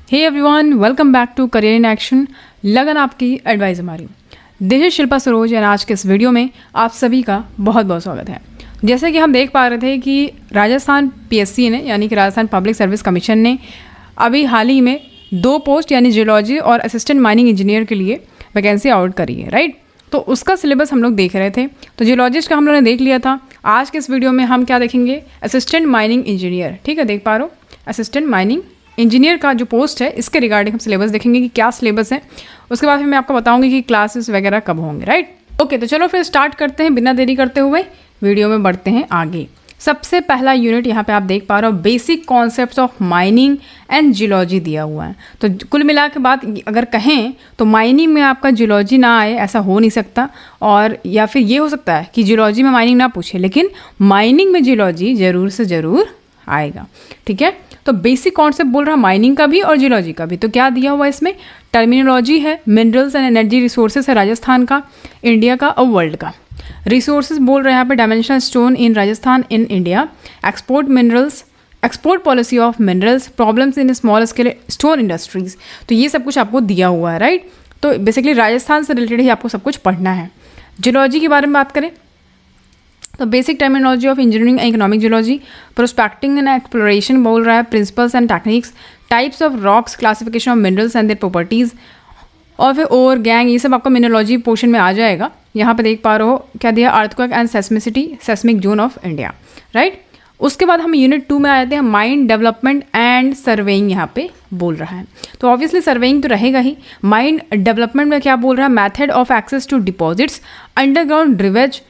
Hey everyone, welcome back to career in action. लगन आपकी advice हमारी। This is Shilpa Saroj and आज के इस वीडियो में आप सभी का बहुत बहुत स्वागत है। जैसे कि हम देख पा रहे थे कि राजस्थान पीएससी ने यानी कि राजस्थान पब्लिक सर्विस कमीशन ने अभी हाल ही में 2 पोस्ट यानी जियोलॉजी और असिस्टेंट माइनिंग इंजीनियर के लिए वैकेंसी आउट करी है, राइट। तो उसका सिलेबस हम लोग देख रहे थे। तो जियोलॉजिस्ट का हम लोगों ने देख लिया था। आज के इस वीडियो में हम क्या देखेंगे, असिस्टेंट माइनिंग इंजीनियर। ठीक है, देख पा रहे हो, असिस्टेंट माइनिंग इंजीनियर का जो पोस्ट है इसके रिगार्डिंग हम सिलेबस देखेंगे कि क्या सिलेबस है। उसके बाद फिर मैं आपको बताऊंगी कि क्लासेस वगैरह कब होंगे, राइट। ओके, तो चलो फिर स्टार्ट करते हैं बिना देरी करते हुए, वीडियो में बढ़ते हैं आगे। सबसे पहला यूनिट यहाँ पे आप देख पा रहे हो, basic concepts of mining and geology दिया हुआ है। तो कुल मिला के बात अगर कहें तो माइनिंग में आपका जियोलॉजी ना आए ऐसा हो नहीं सकता, और या फिर ये हो सकता है कि जियोलॉजी में माइनिंग ना पूछे लेकिन माइनिंग में जियोलॉजी ज़रूर से ज़रूर आएगा। ठीक है, तो बेसिक कॉन्सेप्ट बोल रहा है माइनिंग का भी और जियोलॉजी का भी। तो क्या दिया हुआ इसमें, टर्मिनोलॉजी है, मिनरल्स एंड एनर्जी रिसोर्सेज है राजस्थान का, इंडिया का और वर्ल्ड का। रिसोर्सेज बोल रहे हैं यहाँ पे dimensional stone in Rajasthan in India, export minerals, export policy of minerals, problems in small scale stone industries. तो ये सब कुछ आपको दिया हुआ है, राइट। तो बेसिकली राजस्थान से रिलेटेड ही आपको सब कुछ पढ़ना है। जियोलॉजी के बारे में बात करें तो basic terminology of engineering and economic geology, prospecting and exploration बोल रहा है, principles and techniques, types of rocks, classification of minerals and their properties, और फिर ओवर गैंग, ये सब आपका मिनरोलॉजी पोर्शन में आ जाएगा। यहाँ पे देख पा रहे हो क्या दिया, earthquake and seismicity, seismic zone of India, right. उसके बाद हम यूनिट 2 में आ जाते हैं, माइन डेवलपमेंट एंड सर्वेइंग यहाँ पे बोल रहा है। तो ऑब्वियसली सर्वेइंग तो रहेगा ही। माइन डेवलपमेंट में क्या बोल रहा है, method of access to deposits, underground drivage,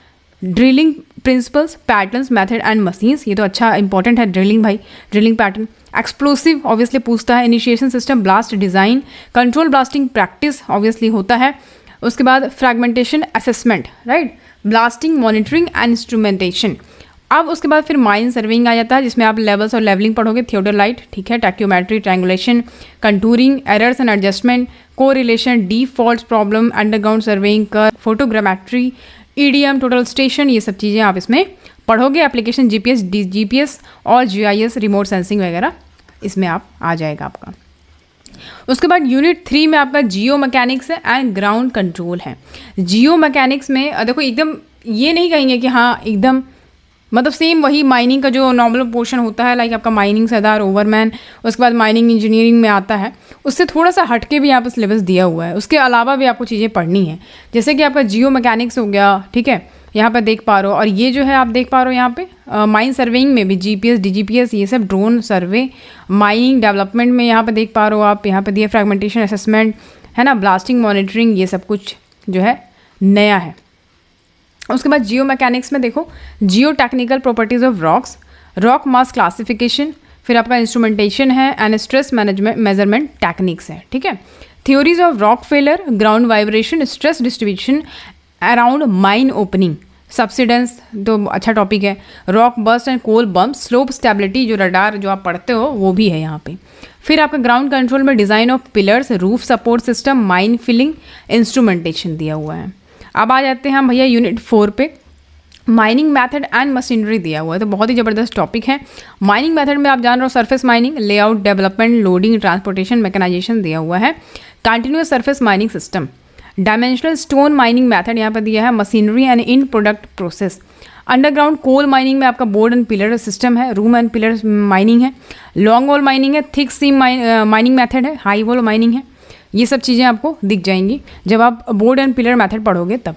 drilling principles, patterns, method and machines. ये तो अच्छा इंपॉर्टेंट है, ड्रिलिंग भाई, ड्रिलिंग पैटर्न। एक्सप्लोसिव ऑब्वियसली पूछता है, initiation system, blast design, control blasting practice obviously होता है। उसके बाद fragmentation assessment, right, blasting monitoring and instrumentation. अब उसके बाद फिर माइन सर्विंग आ जाता है जिसमें आप लेवल्स और लेवलिंग पढ़ोगे, थियोडोलाइट, ठीक है, tacheometry, triangulation, contouring, errors and adjustment, correlation, default problem, underground surveying, कर, फोटोग्रामेट्री, ईडीएम, टोटल स्टेशन, ये सब चीज़ें आप इसमें पढ़ोगे। एप्लीकेशन जीपीएस और जीआईएस, रिमोट सेंसिंग वगैरह इसमें आप आ जाएगा आपका। उसके बाद यूनिट 3 में आपका जियो मैकेनिक्स है एंड ग्राउंड कंट्रोल है। जियो मैकेनिक्स में देखो एकदम ये नहीं कहेंगे कि हाँ एकदम मतलब सेम वही माइनिंग का जो नॉर्मल पोर्शन होता है, लाइक आपका माइनिंग सरदार, ओवरमैन, उसके बाद माइनिंग इंजीनियरिंग में आता है, उससे थोड़ा सा हटके भी यहाँ पर सिलेबस दिया हुआ है। उसके अलावा भी आपको चीज़ें पढ़नी है, जैसे कि आपका जियो मैकेनिक्स हो गया, ठीक है, यहाँ पर देख पा रहे हो। और ये जो है आप देख पा रहे हो यहाँ पे माइन सर्वेइंग में भी जीपीएस, डीजीपीएस, ये सब ड्रोन सर्वे। माइनिंग डेवलपमेंट में यहाँ पर देख पा रहे हो आप, यहाँ पर दिया फ्रैगमेंटेशन असेसमेंट है ना, ब्लास्टिंग मॉनिटरिंग, ये सब कुछ जो है नया है। उसके बाद जियो मैकेनिक्स में देखो, geotechnical properties of rocks, rock mass classification, फिर आपका इंस्ट्रूमेंटेशन है and stress management measurement techniques है, ठीक है। Theories of rock failure, ground vibration, stress distribution around mine opening, subsidence तो अच्छा टॉपिक है, rock burst and coal bump, slope stability, जो रडार जो आप पढ़ते हो वो भी है यहाँ पे। फिर आपका ग्राउंड कंट्रोल में design of pillars, roof support system, mine filling, instrumentation दिया हुआ है। अब आ जाते हैं हम भैया यूनिट 4 पे, माइनिंग मेथड एंड मशीनरी दिया हुआ है। तो बहुत ही ज़बरदस्त टॉपिक है। माइनिंग मेथड में आप जान रहे हो, surface mining, layout, development, loading, transportation, mechanization दिया हुआ है। Continuous surface mining system, dimensional stone mining method यहाँ पर दिया है, machinery and in product process. Underground coal mining में आपका बोर्ड एंड पिलर सिस्टम है, रूम एंड पिलर माइनिंग है, लॉन्ग वॉल माइनिंग है, थिक सीम माइनिंग मेथड है, हाई वॉल माइनिंग है। ये सब चीज़ें आपको दिख जाएंगी जब आप बोर्ड एंड पिलर मेथड पढ़ोगे तब।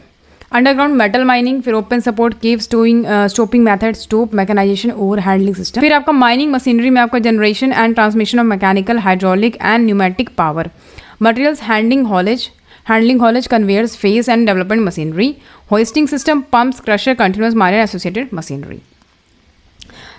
अंडरग्राउंड मेटल माइनिंग, फिर open support, cave stoping method, stope, mechanization, over handling system. फिर आपका माइनिंग मशीनरी में आपका generation and transmission of mechanical, hydraulic and pneumatic power, materials handling haulage, conveyors, face and development machinery, hoisting system, pumps, crusher, continuous miner associated machinery.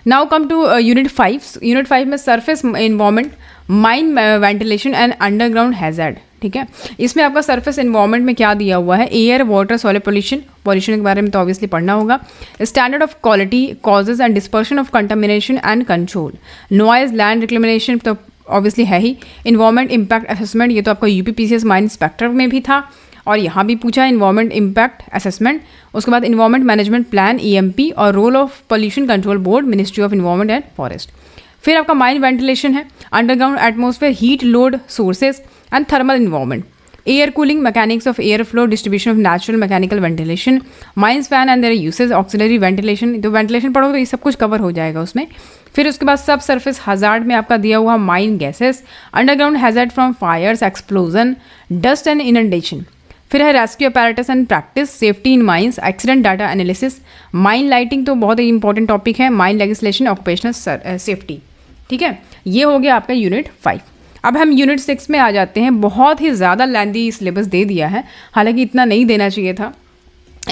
Now come to unit 5। Unit 5 में surface environment, mine ventilation and underground hazard, ठीक है। इसमें आपका surface environment में क्या दिया हुआ है, एयर, वाटर, सॉइल पोल्यूशन के बारे में तो ऑब्वियसली पढ़ना होगा। Standard of quality, causes and dispersion of contamination and control, noise, land reclamation तो ऑब्वियसली है ही। इन्वायरमेंट इम्पैक्ट असेसमेंट, ये तो आपका यूपीपीसीएस माइन इंस्पेक्टर में भी था और यहाँ भी पूछा इन्वायरमेंट इम्पैक्ट असेसमेंट। उसके बाद इन्वायरमेंट मैनेजमेंट प्लान, ईएमपी, और role of pollution control board, ministry of environment and forest. फिर आपका माइन वेंटिलेशन है, underground atmosphere heat load sources and thermal environment, air cooling, mechanics of air flow, distribution of natural mechanical ventilation, mines fan and their usage, auxiliary ventilation. तो ventilation पढ़ोगे तो ये सब कुछ cover हो जाएगा उसमें। फिर उसके बाद सब सरफेस हजार्ड में आपका दिया हुआ mine gases, underground hazard from fires, explosion, dust and inundation. फिर है rescue apparatus and practice, safety in mines, accident data analysis, mine lighting तो बहुत ही इंपॉर्टेंट टॉपिक है, माइन लेजिस्लेशन, ऑक्यूपेशनल सेफ्टी। ठीक है, ये हो गया आपका यूनिट 5। अब हम यूनिट 6 में आ जाते हैं। बहुत ही ज़्यादा लेंथी सिलेबस दे दिया है, हालांकि इतना नहीं देना चाहिए था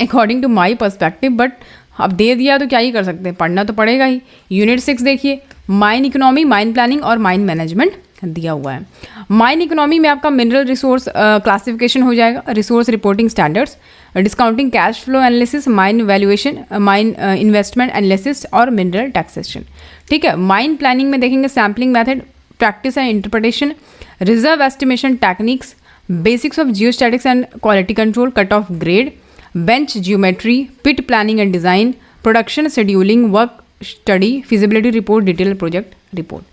according to my perspective, but अब दे दिया तो क्या ही कर सकते हैं, पढ़ना तो पड़ेगा ही। यूनिट 6 देखिए, माइन इकोनॉमी, माइन प्लानिंग और माइन मैनेजमेंट दिया हुआ है। माइन इकोनॉमी में आपका मिनरल रिसोर्स क्लासिफिकेशन हो जाएगा, resource reporting standards, discounting cash flow analysis, mine valuation, mine investment analysis और मिनरल टैक्सेशन। ठीक है, माइन प्लानिंग में देखेंगे sampling method, practice and interpretation, reserve estimation techniques, basics of geostatistics and quality control, cut off grade, bench geometry, pit planning and design, production scheduling, work study, feasibility report, detail project report,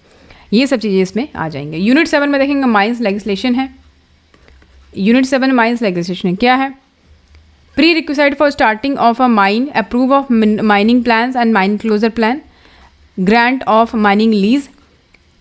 ये सब चीज़ें इसमें आ जाएंगे। Unit 7 में देखेंगे mines legislation है। Unit 7 mines legislation क्या है? Prerequisite for starting of a mine, approve of mining plans and mine closure plan, grant of mining lease,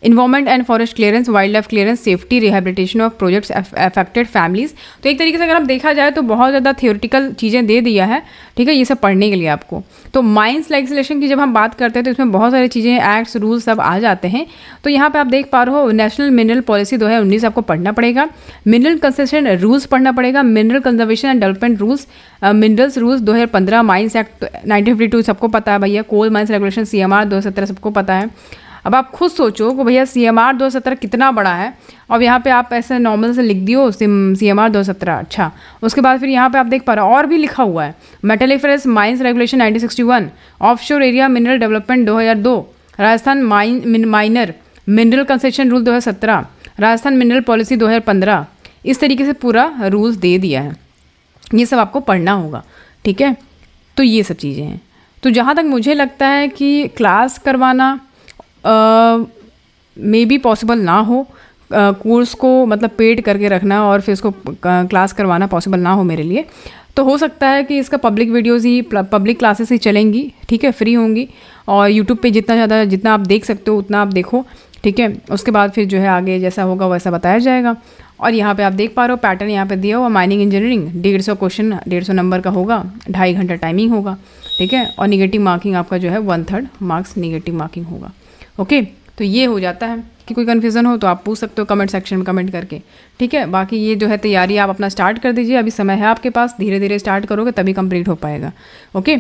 environment and forest clearance, wildlife clearance, safety, rehabilitation of projects affected families. तो एक तरीके से अगर हम देखा जाए तो बहुत ज़्यादा थियोरिटिकल चीज़ें दे दिया है, ठीक है, ये सब पढ़ने के लिए आपको। तो माइंस लेजिस्लेशन की जब हम बात करते हैं तो इसमें बहुत सारी चीज़ें, एक्ट्स, रूल्स सब आ जाते हैं। तो यहाँ पे आप देख पा रहे हो, नेशनल मिनरल पॉलिसी 2019 आपको पढ़ना पड़ेगा, मिनरल कंसेशन रूल्स पढ़ना पड़ेगा, mineral conservation and development rules, minerals rules 2015, mines act 1952 सबको पता है भैया, कोल माइंस रेगुलेशन CMR 2017 सबको पता है। अब आप खुद सोचो कि भैया CMR 2017 कितना बड़ा है, और यहाँ पे आप ऐसे नॉर्मल से लिख दियो CMR 2017। अच्छा, उसके बाद फिर यहाँ पे आप देख पा रहे हो और भी लिखा हुआ है, metalliferous mines regulation 1961, offshore area mineral development 2002, Rajasthan minor mineral concession rule 2017, Rajasthan mineral policy 2015। इस तरीके से पूरा रूल्स दे दिया है, ये सब आपको पढ़ना होगा। ठीक है, तो ये सब चीज़ें हैं। तो जहाँ तक मुझे लगता है कि क्लास करवाना मे बी पॉसिबल ना हो, कोर्स को मतलब पेड करके रखना और फिर उसको क्लास करवाना पॉसिबल ना हो मेरे लिए, तो हो सकता है कि इसका पब्लिक वीडियोस ही, पब्लिक क्लासेस ही चलेंगी। ठीक है, फ्री होंगी, और यूट्यूब पे जितना आप देख सकते हो उतना आप देखो। ठीक है, उसके बाद फिर जो है आगे जैसा होगा वैसा बताया जाएगा। और यहाँ पे आप देख पा रहे हो पैटर्न यहाँ पे दिया हुआ, माइनिंग इंजीनियरिंग 150 क्वेश्चन 150 नंबर का होगा, 2.5 घंटा टाइमिंग होगा। ठीक है, और निगेटिव मार्किंग आपका जो है 1/3 मार्क्स निगेटिव मार्किंग होगा। ओके, तो ये हो जाता है। कि कोई कन्फ्यूज़न हो तो आप पूछ सकते हो कमेंट सेक्शन में कमेंट करके। ठीक है, बाकी ये जो है तैयारी आप अपना स्टार्ट कर दीजिए, अभी समय है आपके पास, धीरे धीरे स्टार्ट करोगे तभी कंप्लीट हो पाएगा। ओके,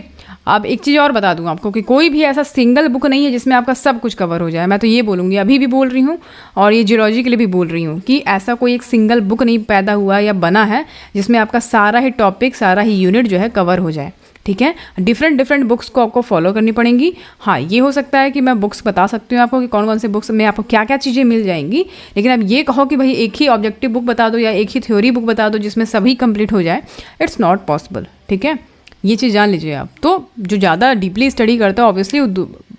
अब एक चीज़ और बता दूँ आपको कि कोई भी ऐसा सिंगल बुक नहीं है जिसमें आपका सब कुछ कवर हो जाए। मैं तो ये बोलूँगी, अभी भी बोल रही हूँ और ये जियोलॉजी के लिए भी बोल रही हूँ कि ऐसा कोई एक सिंगल बुक नहीं पैदा हुआ या बना है जिसमें आपका सारा ही टॉपिक, सारा ही यूनिट जो है कवर हो जाए। ठीक है, डिफरेंट बुक्स को आपको फॉलो करनी पड़ेंगी। हाँ, ये हो सकता है कि मैं बुक्स बता सकती हूँ आपको कि कौन कौन से बुक्स में आपको क्या क्या चीज़ें मिल जाएंगी, लेकिन अब ये कहो कि भाई एक ही ऑब्जेक्टिव बुक बता दो या एक ही थ्योरी बुक बता दो जिसमें सभी कंप्लीट हो जाए, इट्स नॉट पॉसिबल। ठीक है, ये चीज़ जान लीजिए आप। तो जो ज़्यादा डीपली स्टडी करता है ऑब्वियसली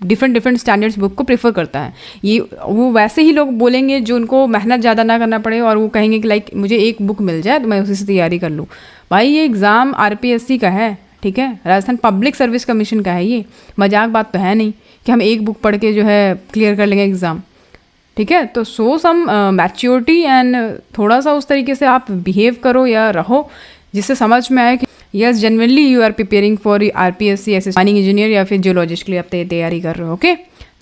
डिफरेंट स्टैंडर्ड्स बुक को प्रेफर करता है। ये वो वैसे ही लोग बोलेंगे जो उनको मेहनत ज़्यादा ना करना पड़े और वो कहेंगे कि लाइक मुझे एक बुक मिल जाए तो मैं उसी से तैयारी कर लूँ। भाई ये एग्ज़ाम RPSC का है, ठीक है, राजस्थान पब्लिक सर्विस कमीशन का है, ये मजाक बात तो है नहीं कि हम एक बुक पढ़ के जो है क्लियर कर लेंगे एग्ज़ाम। ठीक है, तो सो सम मैच्योरिटी एंड थोड़ा सा उस तरीके से आप बिहेव करो या रहो जिससे समझ में आए कि yes genuinely you are preparing for RPSC ऐसे माइनिंग इंजीनियर या फिर जियोलॉजिस्ट के लिए आप तैयारी कर रहे हो। ओके,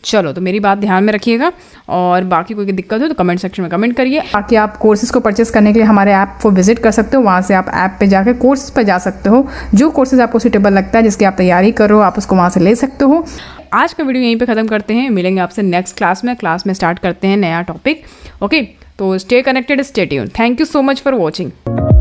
चलो, तो मेरी बात ध्यान में रखिएगा और बाकी कोई दिक्कत हो तो कमेंट सेक्शन में कमेंट करिए। बाकी आप कोर्सेज को परचेस करने के लिए हमारे ऐप को विजिट कर सकते हो, वहाँ से आप ऐप पे जाकर कोर्सेज पे जा सकते हो। जो कोर्सेज आपको सूटेबल लगता है, जिसकी आप तैयारी करो, आप उसको वहाँ से ले सकते हो। आज का वीडियो यहीं पे ख़त्म करते हैं, मिलेंगे आपसे नेक्स्ट क्लास में स्टार्ट करते हैं नया टॉपिक। ओके, तो stay connected, stay tuned. Thank you so much for watching.